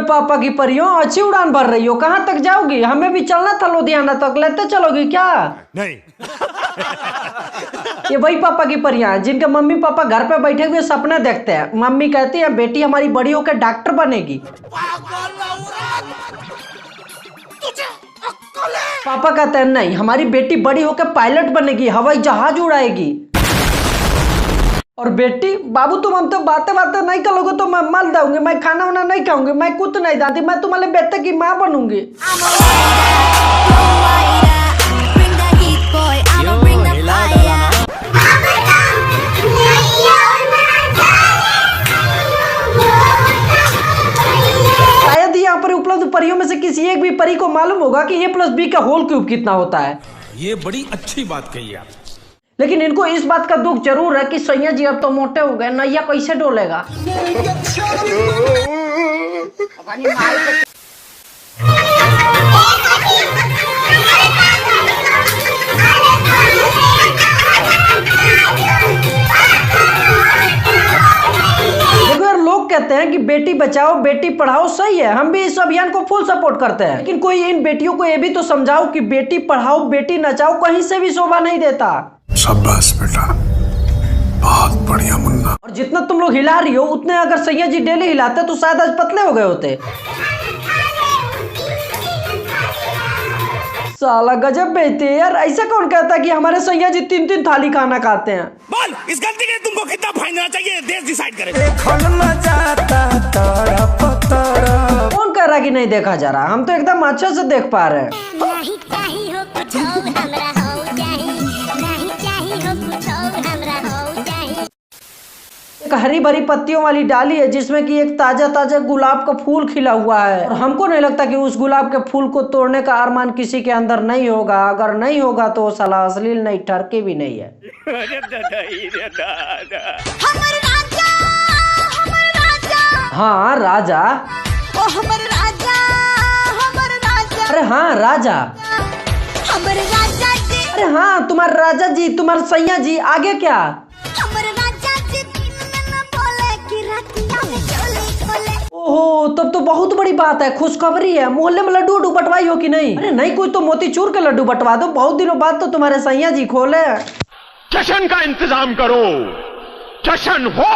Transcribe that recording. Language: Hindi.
पापा की परियों अच्छी उड़ान भर रही हो, कहाँ तक जाओगी? हमें भी चलना था लुधियाना तक, लेते चलोगी क्या? नहीं। ये वही पापा की परियां जिनके मम्मी पापा घर पे बैठे हुए सपना देखते हैं। मम्मी कहती है बेटी हमारी बड़ी होकर डॉक्टर बनेगी, पापा कहते हैं नहीं हमारी बेटी बड़ी होकर पायलट बनेगी, हवाई जहाज उड़ाएगी। और बेटी बाबू तुम हम तो बातें बातें नहीं करोगे तो मैं मर जाऊंगी, मैं खाना वाना नहीं खाऊंगी, मैं कुछ नहीं जानती, मैं तुम्हारे बेटे की माँ बनूंगी। शायद यहाँ पर उपलब्ध परियों में से किसी एक भी परी को मालूम होगा कि A+B का होल क्यूब कितना होता है। ये बड़ी अच्छी बात कही आप। लेकिन इनको इस बात का दुख जरूर है कि सैया जी अब तो मोटे हो गए, नैया कैसे डोलेगा। देखो यार, लोग कहते हैं कि बेटी बचाओ बेटी पढ़ाओ, सही है, हम भी इस अभियान को फुल सपोर्ट करते हैं। लेकिन कोई इन बेटियों को ये भी तो समझाओ कि बेटी पढ़ाओ बेटी नचाओ कहीं से भी शोभा नहीं देता। शाबाश बेटा, बहुत बढ़िया मुन्ना। और जितना तुम लोग हिला रही हो उतने अगर सैया जी डेली हिलाते तो शायद आज पतले हो गए होते। साला गजब बेइज्जती है यार, ऐसा कौन कहता है कि हमारे सैया जी 3-3 थाली खाना खाते हैं। बोल इस गलती के तुमको कितना फाइन देना चाहिए, देश डिसाइड करे। कौन कह रहा है कि नहीं देखा जा रहा? हम तो एकदम अच्छे से देख पा रहे हैं। एक हरी भरी पत्तियों वाली डाली है जिसमें कि एक ताजा ताजा गुलाब का फूल खिला हुआ है, और हमको नहीं लगता कि उस गुलाब के फूल को तोड़ने का अरमान किसी के अंदर नहीं होगा। अगर नहीं होगा तो साला अश्लील नहीं ठरके भी नहीं है। हाँ राजा, अरे हाँ राजा, अरे हाँ तुम्हारे राजा जी तुम्हारे सैया जी, आगे क्या? ओहो तब तो बहुत बड़ी बात है, खुशखबरी है। मोहल्ले में लड्डू वड्डू बंटवाई हो कि नहीं? अरे नहीं कोई तो मोतीचूर के लड्डू बंटवा दो, बहुत दिनों बाद तो तुम्हारे सैया जी खोले। जश्न का इंतजाम करो, जश्न हो।